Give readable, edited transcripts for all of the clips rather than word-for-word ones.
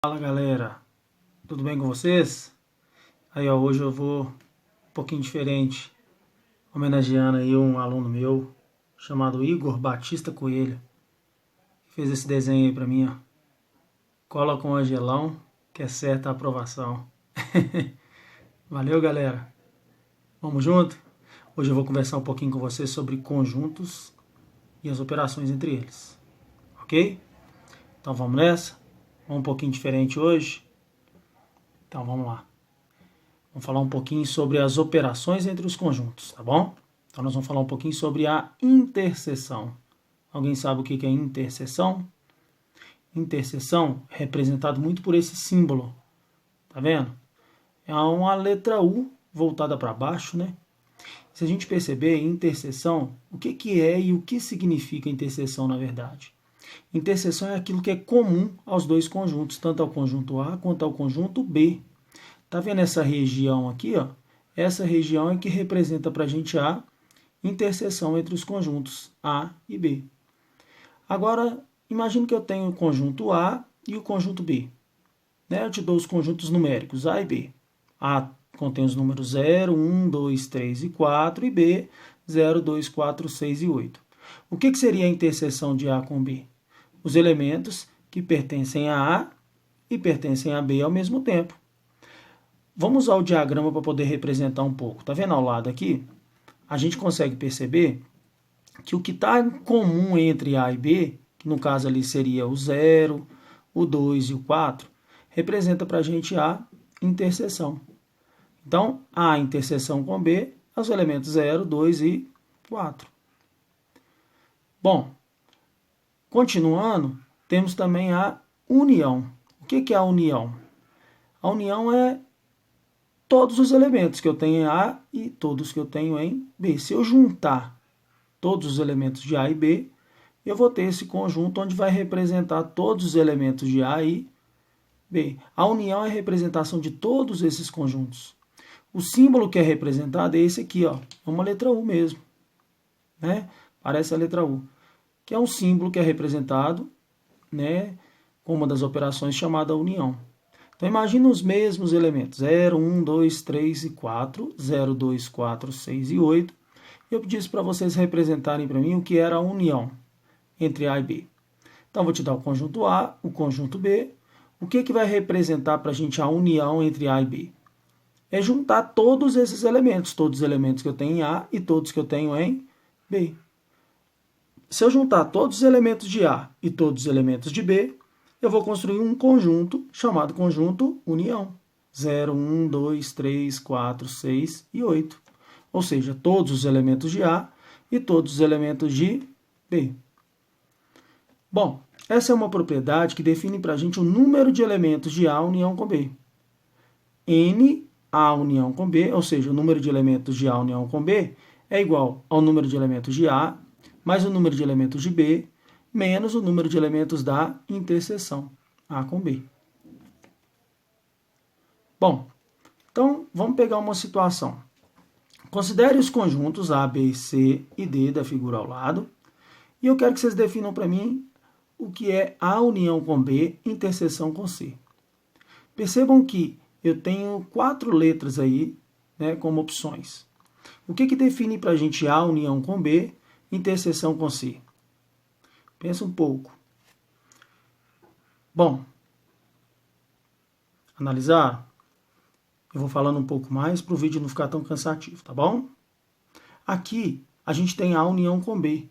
Fala galera, tudo bem com vocês? Aí ó, hoje eu vou um pouquinho diferente, homenageando aí um aluno meu, chamado Igor Batista Coelho, que fez esse desenho aí pra mim, ó. Cola com angelão, que é certa a aprovação. Valeu galera, vamos junto? Hoje eu vou conversar um pouquinho com vocês sobre conjuntos e as operações entre eles, ok? Então vamos nessa? Um pouquinho diferente hoje. Então vamos lá. Vamos falar um pouquinho sobre as operações entre os conjuntos, tá bom? Então nós vamos falar um pouquinho sobre a interseção. Alguém sabe o que é interseção? Interseção é representado muito por esse símbolo. Tá vendo? É uma letra U voltada para baixo, né? Se a gente perceber, interseção, o que é e o que significa interseção na verdade? Interseção é aquilo que é comum aos dois conjuntos, tanto ao conjunto A quanto ao conjunto B. Tá vendo essa região aqui, ó? Essa região é que representa para a gente a interseção entre os conjuntos A e B. Agora, imagine que eu tenho o conjunto A e o conjunto B. Né? Eu te dou os conjuntos numéricos A e B. A contém os números 0, 1, 2, 3 e 4, e B, 0, 2, 4, 6 e 8. O que seria a interseção de A com B? Os elementos que pertencem a A e pertencem a B ao mesmo tempo. Vamos usar o diagrama para poder representar um pouco. Tá vendo ao lado aqui? A gente consegue perceber que o que está em comum entre A e B, que no caso ali seria o 0, o 2 e o 4, representa para a gente a interseção. Então, A interseção com B, os elementos 0, 2 e 4. Bom, continuando, temos também a união. O que é a união? A união é todos os elementos que eu tenho em A e todos que eu tenho em B. Se eu juntar todos os elementos de A e B, eu vou ter esse conjunto onde vai representar todos os elementos de A e B. A união é a representação de todos esses conjuntos. O símbolo que é representado é esse aqui, ó. É uma letra U mesmo, né? Parece a letra U, que é um símbolo que é representado, né, com uma das operações chamada união. Então, imagine os mesmos elementos, 0, 1, 2, 3 e 4, 0, 2, 4, 6 e 8. Eu disse para vocês representarem para mim o que era a união entre A e B. Então, vou te dar o conjunto A, o conjunto B. O que vai representar para a gente a união entre A e B? É juntar todos esses elementos que eu tenho em A e todos que eu tenho em B. Se eu juntar todos os elementos de A e todos os elementos de B, eu vou construir um conjunto chamado conjunto união. 0, 1, 2, 3, 4, 6 e 8. Ou seja, todos os elementos de A e todos os elementos de B. Bom, essa é uma propriedade que define para a gente o número de elementos de A união com B. N A união com B, ou seja, o número de elementos de A união com B é igual ao número de elementos de A mais o número de elementos de B menos o número de elementos da interseção A com B. Bom, então vamos pegar uma situação. Considere os conjuntos A, B, C e D da figura ao lado. E eu quero que vocês definam para mim o que é A união com B, interseção com C. Percebam que eu tenho 4 letras aí, né, como opções. O que define para a gente A união com B, interseção com C? Pensa um pouco. Bom, analisar? Eu vou falando um pouco mais para o vídeo não ficar tão cansativo, tá bom? Aqui, a gente tem A união com B.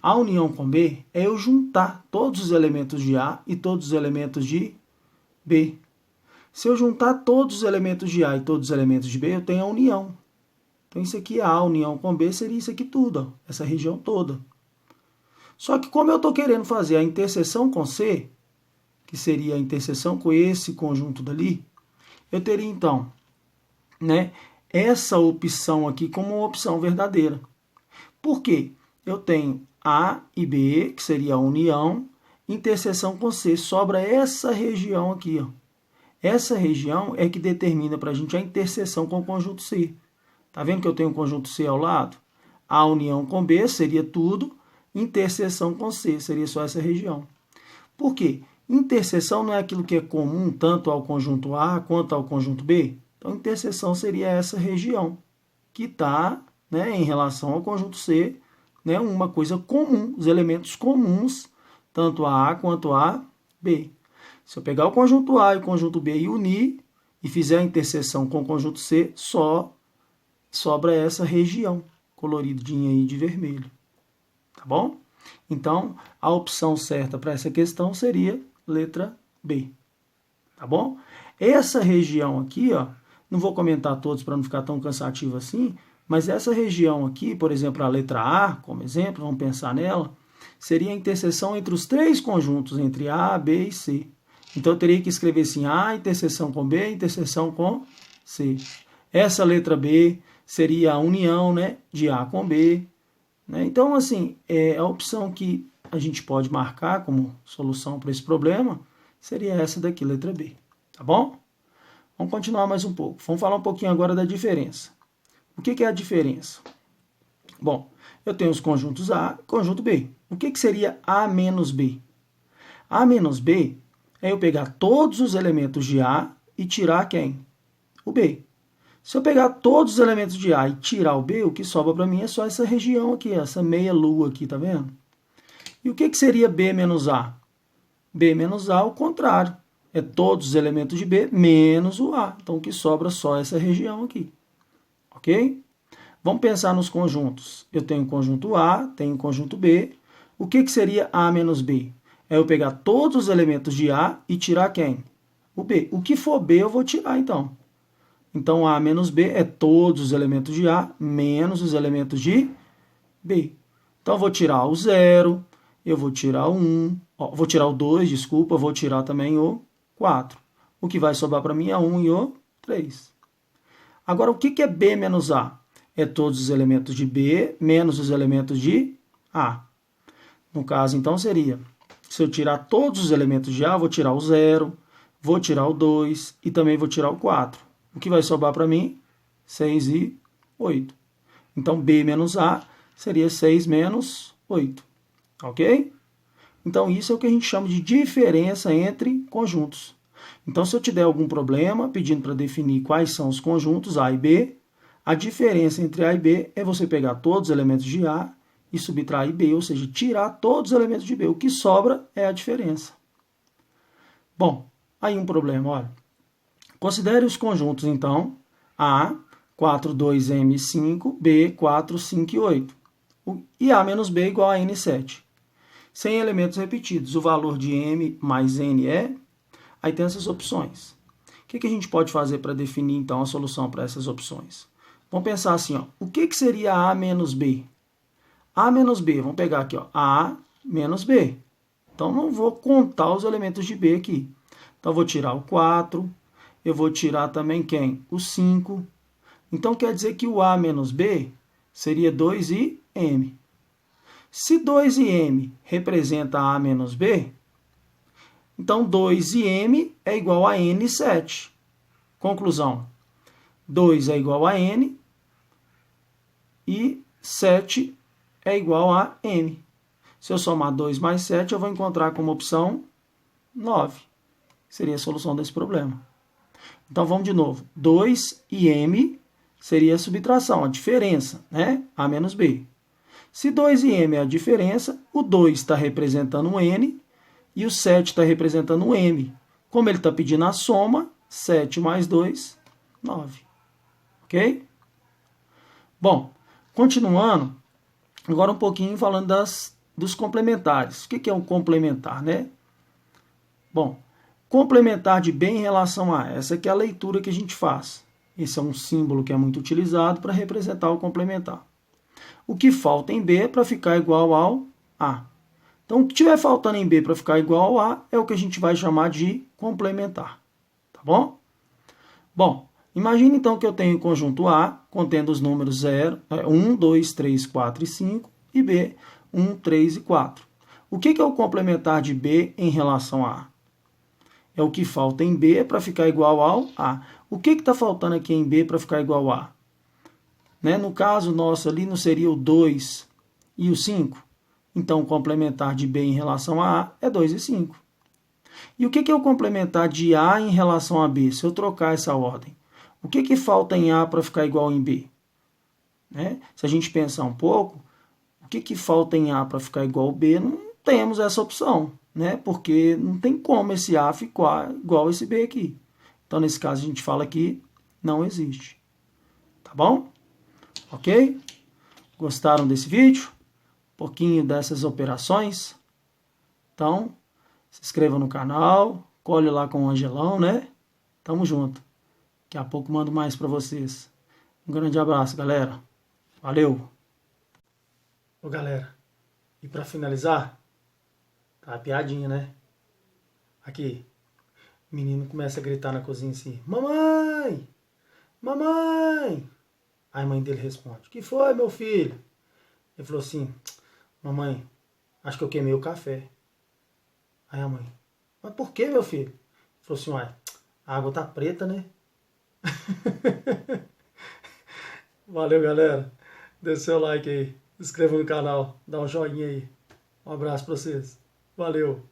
A união com B é eu juntar todos os elementos de A e todos os elementos de B. Se eu juntar todos os elementos de A e todos os elementos de B, eu tenho a união. Então, isso aqui, A união com B, seria isso aqui tudo, ó, essa região toda. Só que como eu estou querendo fazer a interseção com C, que seria a interseção com esse conjunto dali, eu teria, então, né, essa opção aqui como uma opção verdadeira. Por quê? Eu tenho A e B, que seria a união, interseção com C, sobra essa região aqui, ó. Essa região é que determina para a gente a interseção com o conjunto C. Tá vendo que eu tenho o conjunto C ao lado? A união com B seria tudo, interseção com C seria só essa região. Por quê? Interseção não é aquilo que é comum tanto ao conjunto A quanto ao conjunto B? Então, interseção seria essa região que está, né, em relação ao conjunto C, né, uma coisa comum, os elementos comuns, tanto a quanto a B. Se eu pegar o conjunto A e o conjunto B e unir, e fizer a interseção com o conjunto C, só sobra essa região, coloridinha aí de vermelho. Tá bom? Então, a opção certa para essa questão seria letra B. Tá bom? Essa região aqui, ó, não vou comentar todos para não ficar tão cansativo assim, mas essa região aqui, por exemplo, a letra A, como exemplo, vamos pensar nela, seria a interseção entre os três conjuntos, entre A, B e C. Então, eu teria que escrever assim, A, interseção com B, interseção com C. Essa letra B seria a união, né, de A com B. Né? Então, assim, a opção que a gente pode marcar como solução para esse problema seria essa daqui, letra B. Tá bom? Vamos continuar mais um pouco. Vamos falar um pouquinho agora da diferença. O que é a diferença? Bom, eu tenho os conjuntos A e conjunto B. O que seria A menos B? A menos B é eu pegar todos os elementos de A e tirar quem? O B. Se eu pegar todos os elementos de A e tirar o B, o que sobra para mim é só essa região aqui, essa meia lua aqui, tá vendo? E o que seria B menos A? B menos A, o contrário. É todos os elementos de B menos o A. Então, o que sobra é só essa região aqui. Ok? Vamos pensar nos conjuntos. Eu tenho o conjunto A, tenho o conjunto B. O que seria A menos B? É eu pegar todos os elementos de A e tirar quem? O B. O que for B, eu vou tirar, então. Então, A menos B é todos os elementos de A menos os elementos de B. Então, eu vou tirar o 0, eu vou tirar o 1, vou tirar o 2, desculpa, vou tirar também o 4. O que vai sobrar para mim é 1 e o 3. Agora, o que é B menos A? É todos os elementos de B menos os elementos de A. No caso, então, seria, se eu tirar todos os elementos de A, vou tirar o 0, vou tirar o 2 e também vou tirar o 4. O que vai sobrar para mim? 6 e 8. Então, B menos A seria 6 menos 8. Ok? Então, isso é o que a gente chama de diferença entre conjuntos. Então, se eu te der algum problema pedindo para definir quais são os conjuntos A e B, a diferença entre A e B é você pegar todos os elementos de A e subtrair B, ou seja, tirar todos os elementos de B. O que sobra é a diferença. Bom, aí um problema, olha. Considere os conjuntos, então, A, 4, 2, M, 5, B, 4, 5 e 8. E A menos B igual a N7. Sem elementos repetidos, o valor de M mais N é... Aí tem essas opções. O que a gente pode fazer para definir, então, a solução para essas opções? Vamos pensar assim, ó, o que seria A menos B? A menos B, vamos pegar aqui, ó, A menos B. Então, não vou contar os elementos de B aqui. Então, eu vou tirar o 4, eu vou tirar também quem? O 5. Então, quer dizer que o A menos B seria 2 e M. Se 2 e M representa A menos B, então 2 e M é igual a N7. Conclusão, 2 é igual a N e 7 é igual a M. Se eu somar 2 mais 7, eu vou encontrar como opção 9. Seria a solução desse problema. Então, vamos de novo. 2 e M seria a subtração, a diferença, né? A menos B. Se 2 e M é a diferença, o 2 está representando um N e o 7 está representando um M. Como ele está pedindo a soma, 7 mais 2, 9. Ok? Bom, continuando, agora um pouquinho falando dos complementares. O que é um complementar, né? Bom, complementar de B em relação a, essa aqui é a leitura que a gente faz. Esse é um símbolo que é muito utilizado para representar o complementar. O que falta em B para ficar igual ao A. Então, o que estiver faltando em B para ficar igual ao A é o que a gente vai chamar de complementar. Tá bom? Bom, imagine então que eu tenho o conjunto A contendo os números 1, 2, 3, 4 e 5 e B, 1, 3 e 4. O que é o complementar de B em relação a A? É o que falta em B para ficar igual ao A. O que está faltando aqui em B para ficar igual ao A? Né? No caso nosso ali não seria o 2 e o 5? Então, o complementar de B em relação a A é 2 e 5. E o que é o complementar de A em relação a B? Se eu trocar essa ordem, o que falta em A para ficar igual em B? Né? Se a gente pensar um pouco, o que falta em A para ficar igual a B? Não temos essa opção, né? Porque não tem como esse A ficar igual a esse B aqui. Então, nesse caso, a gente fala que não existe. Tá bom? Ok? Gostaram desse vídeo? Um pouquinho dessas operações? Então, se inscreva no canal, colhe lá com o Angelão, né? Tamo junto. Daqui a pouco mando mais para vocês. Um grande abraço, galera. Valeu! Ô, galera, e para finalizar, tá uma piadinha, né? Aqui, o menino começa a gritar na cozinha assim: Mamãe! Mamãe! Aí a mãe dele responde: Que foi, meu filho? Ele falou assim: Mamãe, acho que eu queimei o café. Aí a mãe: Mas por que, meu filho? Ele falou assim: Uai, a água tá preta, né? Valeu, galera. Dê seu like aí. Se inscreva no canal. Dá um joinha aí. Um abraço pra vocês. Valeu.